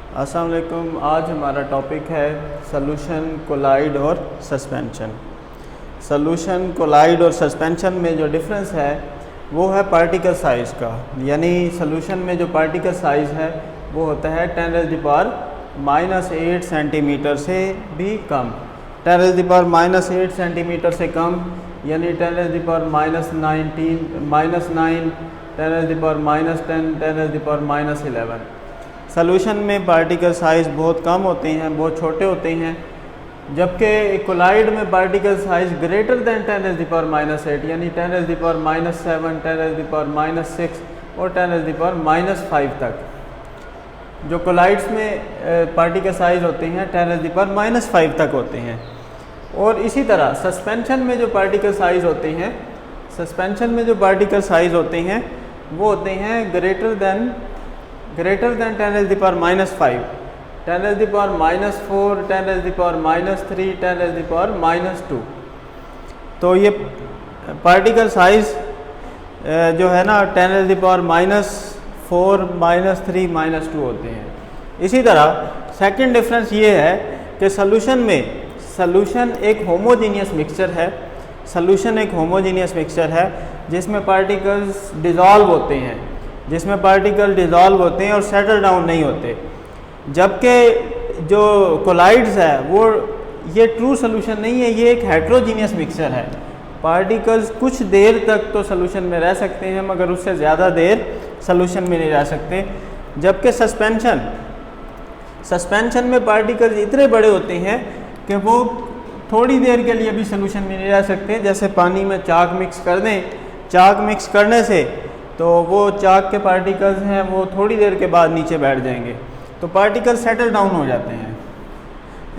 अस्सलाम वालेकुम। आज हमारा टॉपिक है सॉल्यूशन, कोलाइड और सस्पेंशन। सॉल्यूशन, कोलाइड और सस्पेंशन में जो डिफरेंस है वो है पार्टिकल साइज़ का। यानी सॉल्यूशन में जो पार्टिकल साइज़ है वो होता है 10⁻⁻8 सेंटीमीटर से भी कम। 10⁻⁻8 सेंटीमीटर से कम यानी 10⁻⁻19, -9, 10⁻⁻10, 10⁻⁻11। सॉल्यूशन में पार्टिकल साइज़ बहुत कम होते हैं, बहुत छोटे होते हैं, जबकि कोलाइड में पार्टिकल साइज़ ग्रेटर दैन 10⁻⁻8 यानी 10⁻⁻7, 10⁻⁻6 और 10⁻⁻5 तक। जो कोलाइड्स में पार्टिकल साइज़ होते हैं 10⁻⁻5 तक होते हैं। और इसी तरह सस्पेंशन में जो पार्टिकल साइज़ होते हैं, सस्पेंशन में जो पार्टिकल साइज़ होते हैं वो होते हैं ग्रेटर दैन 10⁻⁻5, 10⁻⁻4, 10⁻⁻3, 10⁻⁻2। तो ये पार्टिकल साइज़ जो है ना 10⁻⁻4, -3, -2 होते हैं। इसी तरह सेकंड डिफरेंस ये है कि सॉल्यूशन एक होमोजीनियस मिक्सचर है। सॉल्यूशन एक होमोजीनियस मिक्सचर है जिसमें पार्टिकल्स डिज़ोल्व होते हैं, और सेटल डाउन नहीं होते। जबकि जो कोलाइड्स है वो ये ट्रू सॉल्यूशन नहीं है, ये एक हेट्रोजीनियस मिक्सचर है। पार्टिकल्स कुछ देर तक तो सॉल्यूशन में रह सकते हैं मगर उससे ज़्यादा देर सॉल्यूशन में नहीं रह सकते। जबकि सस्पेंशन में पार्टिकल्स इतने बड़े होते हैं कि वो थोड़ी देर के लिए भी सॉल्यूशन में नहीं रह सकते। जैसे पानी में चाक मिक्स कर दें, चाक मिक्स करने से तो वो चाक के पार्टिकल्स हैं वो थोड़ी देर के बाद नीचे बैठ जाएंगे, तो पार्टिकल सेटल डाउन हो जाते हैं।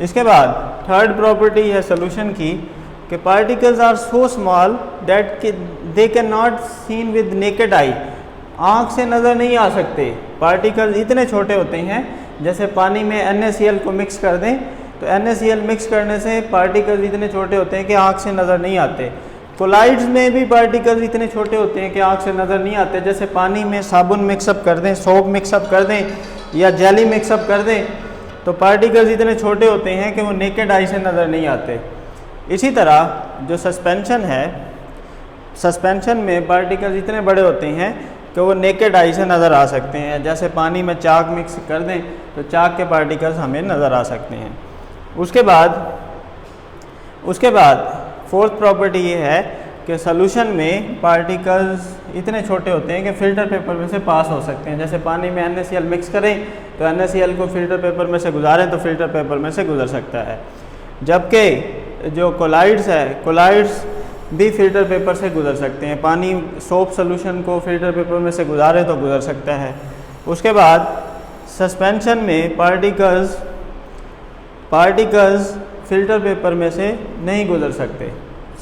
इसके बाद थर्ड प्रॉपर्टी है सॉल्यूशन की कि particles are so small that they can not seen with naked eye. आँख से नज़र नहीं आ सकते। पार्टिकल्स इतने छोटे होते हैं, जैसे पानी में NaCl को मिक्स कर दें तो NaCl मिक्स करने से पार्टिकल्स इतने छोटे होते हैं कि आँख से नज़र नहीं आते। कोलाइड्स में भी पार्टिकल्स इतने छोटे होते हैं कि आँख से नज़र नहीं आते। जैसे पानी में साबुन मिक्सअप कर दें, सोप मिक्सअप कर दें या जेली मिक्सअप कर दें तो पार्टिकल्स इतने छोटे होते हैं कि वो नेकेड आई से नज़र नहीं आते। इसी तरह जो सस्पेंशन है, सस्पेंशन में पार्टिकल्स इतने बड़े होते हैं कि वो नेकेड आई से नज़र आ सकते हैं। जैसे पानी में चाक मिक्स कर दें तो चाक के पार्टिकल्स हमें नज़र आ सकते हैं। उसके बाद फोर्थ प्रॉपर्टी ये है कि सॉल्यूशन में पार्टिकल्स इतने छोटे होते हैं कि फ़िल्टर पेपर में से पास हो सकते हैं। जैसे पानी में NaCl मिक्स करें तो NaCl को फ़िल्टर पेपर में से गुजारें तो फ़िल्टर पेपर में से गुजर सकता है। जबकि जो कोलाइड्स है, कोलाइड्स भी फ़िल्टर पेपर से गुजर सकते हैं। पानी सोप सॉल्यूशन को फ़िल्टर पेपर में से गुजारें तो गुजर सकता है। उसके बाद सस्पेंशन में पार्टिकल्स फ़िल्टर पेपर में से नहीं गुजर सकते।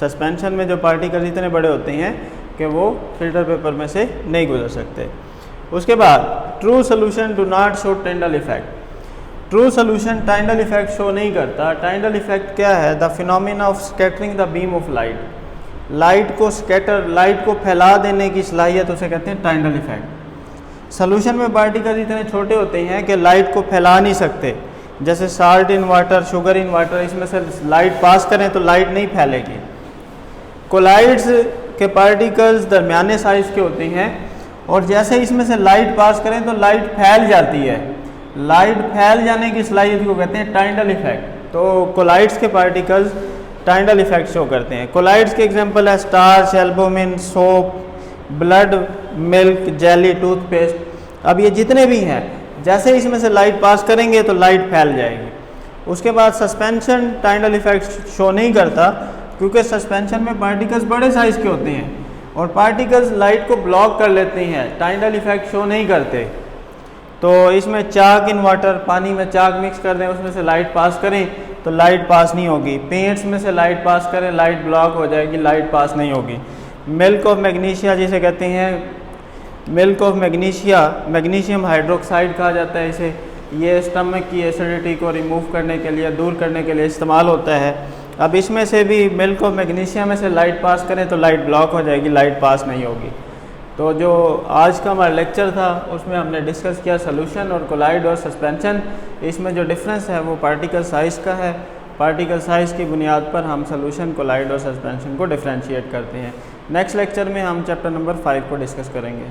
सस्पेंशन में जो पार्टिकल्स इतने बड़े होते हैं कि वो फ़िल्टर पेपर में से नहीं गुजर सकते। उसके बाद true solution do not show Tyndall effect. True solution Tyndall effect show नहीं करता। टाइंडल इफेक्ट क्या है? The phenomena of scattering the beam of light. Light को फैला देने की सलाहियत उसे कहते हैं टाइंडल इफेक्ट। सॉल्यूशन में पार्टिकल्स इतने छोटे होते हैं कि लाइट को फैला नहीं सकते। जैसे salt in water, sugar in water, इसमें से लाइट पास करें तो लाइट नहीं फैलेगी। कोलाइड्स के पार्टिकल्स दरमियाने साइज़ के होते हैं और जैसे इसमें से लाइट पास करें तो लाइट फैल जाती है। लाइट फैल जाने की सलाहियत को कहते हैं टाइंडल इफेक्ट। तो कोलाइड्स के पार्टिकल्स टाइंडल इफेक्ट शो करते हैं। कोलाइड्स के एग्जांपल है starch, albumin, soap, blood, milk, jelly, toothpaste. अब ये जितने भी हैं, जैसे इसमें से लाइट पास करेंगे तो लाइट फैल जाएगी। उसके बाद सस्पेंशन टाइंडल इफेक्ट शो नहीं करता क्योंकि सस्पेंशन में पार्टिकल्स बड़े साइज़ के होते हैं और पार्टिकल्स लाइट को ब्लॉक कर लेते हैं, टाइंडल इफेक्ट शो नहीं करते। तो इसमें चाक इन वाटर, पानी में चाक मिक्स कर दें, उसमें से लाइट पास करें तो लाइट पास नहीं होगी। पेंट्स में से लाइट पास करें, लाइट ब्लॉक हो जाएगी, लाइट पास नहीं होगी। मिल्क ऑफ मैग्नीशिया जिसे कहते हैं, मिल्क ऑफ मैग्नीशियम हाइड्रोक्साइड कहा जाता है इसे। ये स्टमक की एसिडिटी को रिमूव करने के लिए, दूर करने के लिए इस्तेमाल होता है। अब इसमें से भी मिल्क ऑफ मैग्नीशियम में से लाइट पास करें तो लाइट ब्लॉक हो जाएगी, लाइट पास नहीं होगी। तो जो आज का हमारा लेक्चर था उसमें हमने डिस्कस किया सोल्यूशन और कोलाइड और सस्पेंशन। इसमें जो डिफरेंस है वो पार्टिकल साइज़ का है। पार्टिकल साइज़ की बुनियाद पर हम सोल्यूशन, कोलाइड और सस्पेंशन को डिफ्रेंशिएट करते हैं। नेक्स्ट लेक्चर में हम चैप्टर नंबर 5 को डिस्कस करेंगे।